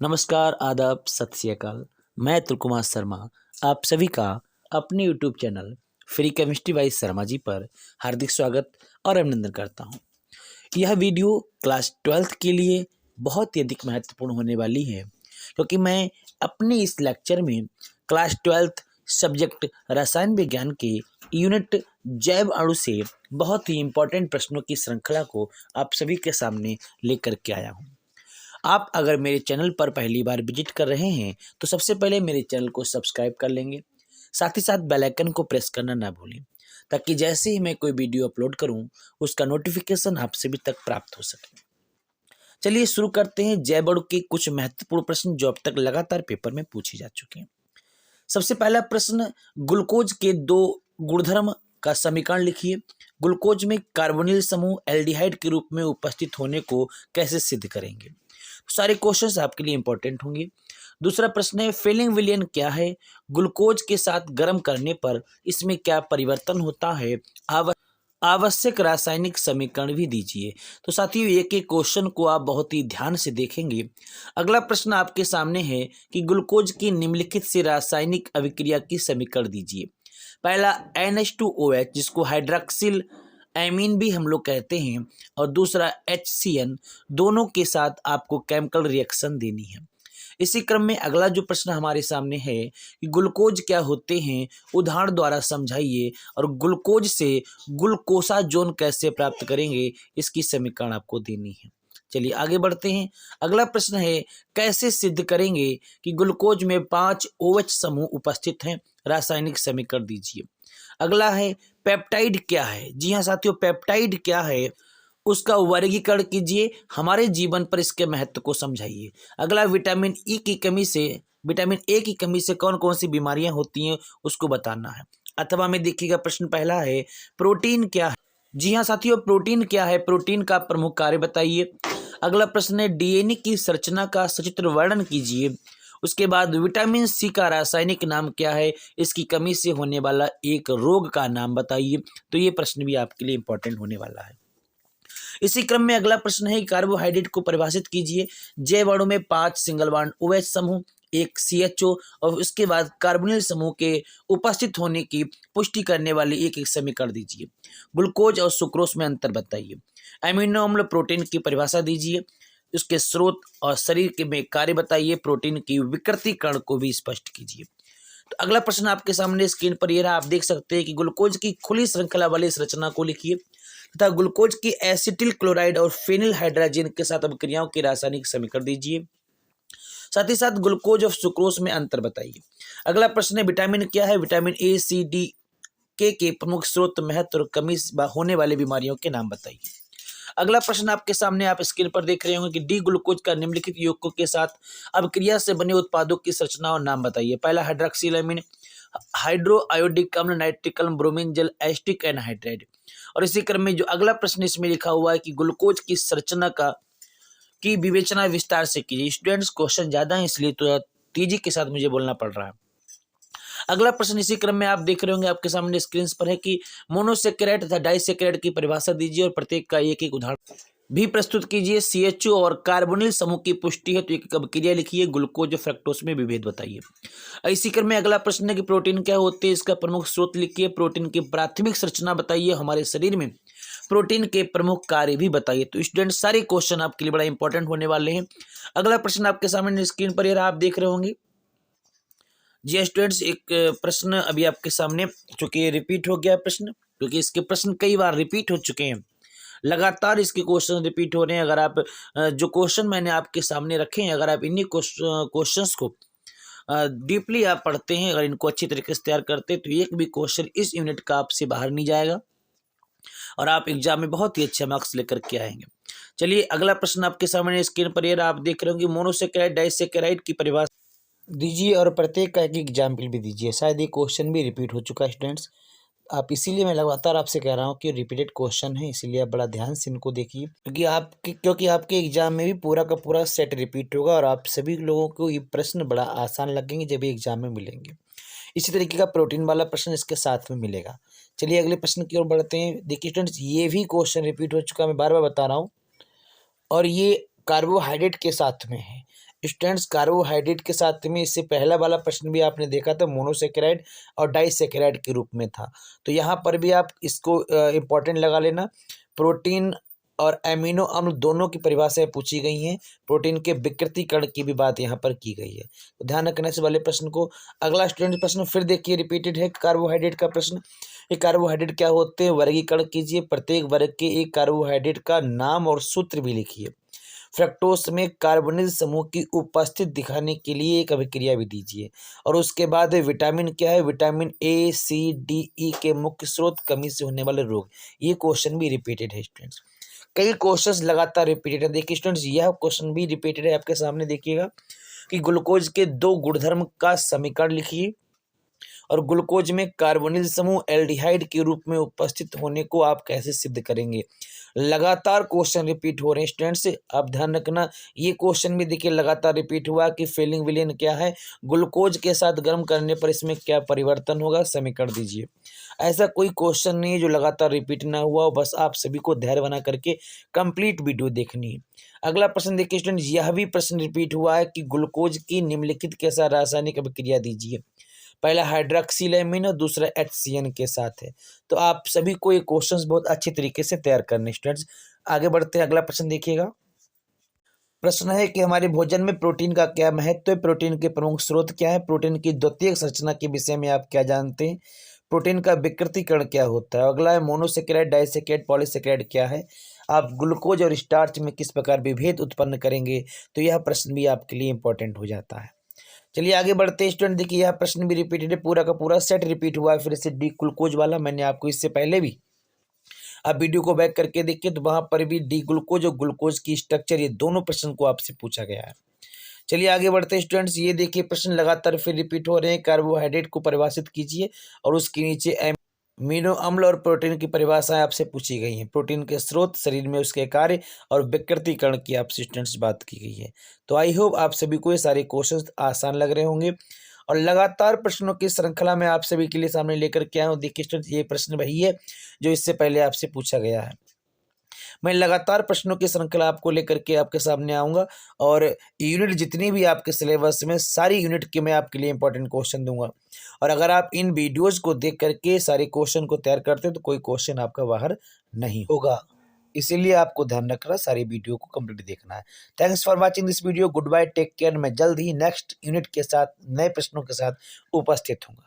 नमस्कार, आदाब, सत श्री अकाल। मैं अतुल कुमार शर्मा आप सभी का अपने YouTube channel free chemistry by Sharma ji पर हार्दिक स्वागत और अभिनंदन करता हूं। यह वीडियो क्लास 12th के लिए बहुत ही अधिक महत्वपूर्ण होने वाली है, क्योंकि मैं अपने इस लेक्चर में क्लास 12th सब्जेक्ट रसायन विज्ञान के यूनिट जैव अणु से बहुत ही इम्पोर्टेंट प्रश्नों की श्रृंखला को आप सभी के सामने लेकर के आया हूँ। आप अगर मेरे चैनल पर पहली बार विजिट कर रहे हैं तो सबसे पहले मेरे चैनल को सब्सक्राइब कर लेंगे, साथ ही साथ बेल आइकन को प्रेस करना ना भूलें, ताकि जैसे ही मैं कोई वीडियो अपलोड करूं उसका नोटिफिकेशन आप सभी तक प्राप्त हो सके। चलिए शुरू करते हैं जैव अणु के कुछ महत्वपूर्ण प्रश्न जो अब तक लगातार पेपर में पूछे जा चुके हैं। सबसे पहला प्रश्न, ग्लूकोज के दो गुणधर्म का समीकरण लिखिए। ग्लूकोज में कार्बोनिल समूह एल्डिहाइड के रूप में उपस्थित होने को कैसे सिद्ध करेंगे? सारे क्वेश्चंस आपके लिए इंपॉर्टेंट होंगे। दूसरा प्रश्न है, फेलिंग विलयन क्या है? ग्लूकोज के साथ गर्म करने पर इसमें क्या परिवर्तन होता है? आवश्यक रासायनिक समीकरण भी दीजिए। तो साथियों, एक एक क्वेश्चन को आप बहुत ही ध्यान से देखेंगे। अगला प्रश्न आपके सामने है कि ग्लूकोज की निम्नलिखित से रासायनिक अभिक्रिया की समीकरण दीजिए। पहला NH2OH, जिसको हाइड्रॉक्सिल एमीन भी हम लोग कहते हैं, और दूसरा HCN, दोनों के साथ आपको केमिकल रिएक्शन देनी है। इसी क्रम में अगला जो प्रश्न हमारे सामने है कि ग्लूकोज क्या होते हैं, उदाहरण द्वारा समझाइए, और ग्लूकोज से ग्लूकोसाजोन कैसे प्राप्त करेंगे, इसकी समीकरण आपको देनी है। चलिए आगे बढ़ते हैं। अगला प्रश्न है, कैसे सिद्ध करेंगे कि ग्लूकोज में 5 OH समूह उपस्थित हैं? रासायनिक समीकरण दीजिए। अगला है, पेप्टाइड क्या है? जी हाँ साथियों, पेप्टाइड क्या है उसका वर्गीकरण कीजिए, हमारे जीवन पर इसके महत्व को समझाइए। अगला, विटामिन ए की कमी से कौन कौन सी बीमारियां होती हैं उसको बताना है। अथवा में देखिएगा, प्रश्न पहला है, प्रोटीन क्या है? जी हाँ साथियों, प्रोटीन क्या है? प्रोटीन का प्रमुख कार्य बताइए। अगला प्रश्न है, DNA की संरचना का सचित्र वर्णन कीजिए। उसके बाद, विटामिन सी का रासायनिक नाम क्या है? इसकी कमी से होने वाला एक रोग का नाम बताइए। तो ये प्रश्न भी आपके लिए इंपॉर्टेंट होने वाला है। इसी क्रम में अगला प्रश्न है, कार्बोहाइड्रेट को परिभाषित कीजिए। जैव अणु में 5 सिंगल बॉन्ड OH समूह, एक CHO और उसके बाद कार्बोनिल समूह के उपस्थित होने की पुष्टि करने वाली एक एक समीकरण दीजिए। ग्लूकोज और सुक्रोज में अंतर बताइए। अमीनो अम्ल प्रोटीन की परिभाषा दीजिए, उसके स्रोत और शरीर के में कार्य बताइए। प्रोटीन की विकृतीकरण को भी स्पष्ट कीजिए। तो अगला प्रश्न आपके सामने स्क्रीन पर यह रहा, आप देख सकते हैं कि ग्लूकोज की खुली श्रृंखला वाली संरचना को लिखिए तथा ग्लूकोज की एसिटिल क्लोराइड और फेनिल हाइड्रोजन के साथ अभिक्रियाओं की रासायनिक समीकरण दीजिए। साथ ही साथ ग्लूकोज और सुक्रोज में अंतर बताइए। अगला प्रश्न है, विटामिन क्या है? Vitamin A, C, D, K के प्रमुख स्रोत, महत्व और कमी होने वाली बीमारियों के नाम बताइए। अगला प्रश्न आपके सामने आप स्क्रीन पर देख रहे होंगे कि डी ग्लूकोज का निम्नलिखित यौगिकों के साथ अभिक्रिया से बने उत्पादों की संरचना और नाम बताइए। पहला, हाइड्रोक्सिलामीन, हाइड्रो आयोडिक अम्ल, नाइट्रिक अम्ल, ब्रोमीन जल, एसिटिक एनहाइड्राइड। और इसी क्रम में जो अगला प्रश्न इसमें लिखा हुआ है कि ग्लूकोज की संरचना की विवेचना विस्तार से कीजिए। स्टूडेंट्स, क्वेश्चन ज्यादा है इसलिए तो तेजी के साथ मुझे बोलना पड़ रहा है। अगला प्रश्न इसी क्रम में आप देख रहे होंगे आपके सामने स्क्रीन पर है कि मोनोसेकेराइड तथा डाइसेकेराइड की परिभाषा दीजिए और प्रत्येक का एक एक उदाहरण भी प्रस्तुत कीजिए। CHO और कार्बोनिल समूह की पुष्टि है तो एक अभिक्रिया लिखिए। ग्लूकोज और फ्रक्टोज में विभेद बताइए। इसी क्रम में अगला प्रश्न है कि प्रोटीन क्या होते हैं, इसका प्रमुख स्रोत लिखिए। प्रोटीन की प्राथमिक संरचना बताइए। हमारे शरीर में प्रोटीन के प्रमुख कार्य भी बताइए। तो स्टूडेंट, सारे क्वेश्चन आपके लिए बड़ा इंपॉर्टेंट होने वाले हैं। अगला प्रश्न आपके सामने स्क्रीन पर आप देख रहे होंगे। जी स्टूडेंट्स, एक प्रश्न अभी आपके सामने, चूंकि रिपीट हो गया प्रश्न, क्योंकि इसके प्रश्न कई बार रिपीट हो चुके हैं, लगातार इसके क्वेश्चन रिपीट हो रहे हैं। अगर आप जो क्वेश्चन मैंने आपके सामने रखे हैं, अगर आप इन्हीं क्वेश्चंस को डीपली आप पढ़ते हैं, अगर इनको अच्छी तरीके से तैयार करते हैं, तो एक भी क्वेश्चन इस यूनिट का आपसे बाहर नहीं जाएगा और आप एग्जाम में बहुत ही अच्छे मार्क्स लेकर के आएंगे। चलिए अगला प्रश्न आपके सामने स्क्रीन पर आप देख रहे होंगे, मोनोसेकेराइड डाइसेकेराइड की परिभाषा दीजिए और प्रत्येक का एक एग्जाम्पल भी दीजिए। शायद ये क्वेश्चन भी रिपीट हो चुका है स्टूडेंट्स, आप इसीलिए मैं लगातार आपसे कह रहा हूँ कि रिपीटेड क्वेश्चन है, इसीलिए आप बड़ा ध्यान से इनको देखिए, क्योंकि आपके एग्जाम में भी पूरा का पूरा सेट रिपीट होगा और आप सभी लोगों को ये प्रश्न बड़ा आसान लगेंगे जब ये एग्जाम में मिलेंगे। इसी तरीके का प्रोटीन वाला प्रश्न इसके साथ में मिलेगा। चलिए अगले प्रश्न की ओर बढ़ते हैं। देखिए स्टूडेंट्स, ये भी क्वेश्चन रिपीट हो चुका, मैं बार बार बता रहा हूँ, और ये कार्बोहाइड्रेट के साथ में है। स्टूडेंट्स कार्बोहाइड्रेट के साथ में इससे पहला वाला प्रश्न भी आपने देखा था मोनोसेकेराइड और डाइसेकेराइड के रूप में था। तो यहाँ पर भी आप इसको इम्पोर्टेंट लगा लेना। प्रोटीन और एमिनो अम्ल दोनों की परिभाषाएं पूछी गई हैं। प्रोटीन के विकृतीकरण की भी बात यहाँ पर की गई है, तो ध्यान रखना इस वाले प्रश्न को। अगला स्टूडेंट प्रश्न फिर देखिए रिपीटेड है कार्बोहाइड्रेट का प्रश्न। ये कार्बोहाइड्रेट क्या होते हैं, वर्गीकरण कीजिए। प्रत्येक वर्ग के एक कार्बोहाइड्रेट का नाम और सूत्र भी लिखिए। फ्रक्टोज में कार्बोनिल समूह की उपस्थित दिखाने के लिए एक अभिक्रिया भी दीजिए। और उसके बाद विटामिन क्या है, vitamin A C D E के मुख्य स्रोत, कमी से होने वाले रोग। ये क्वेश्चन भी रिपीटेड है स्टूडेंट्स, कई क्वेश्चंस लगातार रिपीटेड है। देखिए स्टूडेंट्स यह क्वेश्चन भी रिपीटेड है आपके सामने। देखिएगा कि ग्लूकोज के दो गुणधर्म का समीकरण लिखिए और ग्लूकोज में कार्बोनिल समूह एल्डिहाइड के रूप में उपस्थित होने को आप कैसे सिद्ध करेंगे। लगातार क्वेश्चन रिपीट हो रहे हैं स्टूडेंट्स, आप ध्यान रखना। ये क्वेश्चन भी देखिए लगातार रिपीट हुआ कि फेलिंग विलेन क्या है, ग्लूकोज के साथ गर्म करने पर इसमें क्या परिवर्तन होगा, समीकरण दीजिए। ऐसा कोई क्वेश्चन नहीं है जो लगातार रिपीट ना हुआ हो, बस आप सभी को धैर्य बना करके कंप्लीट वीडियो देखनी है। अगला प्रश्न देखिए स्टूडेंट, यह भी प्रश्न रिपीट हुआ है कि ग्लूकोज की निम्नलिखित के साथ रासायनिक अभिक्रिया दीजिए। पहला हाइड्रोक्सिलेमिन और दूसरा HCN के साथ है। तो आप सभी को ये क्वेश्चंस बहुत अच्छे तरीके से तैयार करने स्टूडेंट्स। आगे बढ़ते हैं, अगला प्रश्न देखिएगा। प्रश्न है कि हमारे भोजन में प्रोटीन का क्या महत्व है, प्रोटीन के प्रमुख स्रोत क्या है, प्रोटीन की द्वितीयक संरचना के विषय में आप क्या जानते हैं, प्रोटीन का विकृतीकरण क्या होता है। अगला है मोनोसेकेराइड, डाइसेकेराइड, पॉलीसेकेराइड क्या है, आप ग्लूकोज और स्टार्च में किस प्रकार विभेद उत्पन्न करेंगे। तो यह प्रश्न भी आपके लिए इंपॉर्टेंट हो जाता है। चलिए आगे बढ़ते हैं स्टूडेंट। देखिए यह प्रश्न भी रिपीटेड है, पूरा का पूरा सेट रिपीट हुआ है फिर से डी ग्लूकोज वाला। मैंने आपको इससे पहले भी, आप वीडियो को बैक करके देखिए तो वहां पर भी डी ग्लूकोज और ग्लूकोज की स्ट्रक्चर, ये दोनों प्रश्न को आपसे पूछा गया है। चलिए आगे बढ़ते हैं स्टूडेंट्स। ये देखिए प्रश्न लगातार फिर रिपीट हो रहे हैं। कार्बोहाइड्रेट को परिभाषित कीजिए और उसके नीचे अमीनो अम्ल और प्रोटीन की परिभाषाएं आपसे पूछी गई हैं। प्रोटीन के स्रोत, शरीर में उसके कार्य और विकृतीकरण की आपसे स्टूडेंट्स बात की गई है। तो आई होप आप सभी को ये सारे क्वेश्चंस आसान लग रहे होंगे और लगातार प्रश्नों की श्रृंखला में आप सभी के लिए सामने लेकर के आया हूँ। देखिए स्टूडेंट्स ये प्रश्न वही है जो इससे पहले आपसे पूछा गया है। मैं लगातार प्रश्नों की श्रृंखला आपको लेकर के आपके सामने आऊँगा और यूनिट जितनी भी आपके सिलेबस में, सारी यूनिट के मैं आपके लिए इंपॉर्टेंट क्वेश्चन दूंगा। और अगर आप इन वीडियोज़ को देख करके सारे क्वेश्चन को तैयार करते हैं तो कोई क्वेश्चन आपका बाहर नहीं होगा। इसीलिए आपको ध्यान रखना, सारी वीडियो को कंप्लीट देखना है। Thanks for watching this video, good bye, take care. मैं जल्द ही नेक्स्ट यूनिट के साथ, नए प्रश्नों के साथ उपस्थित हूँ।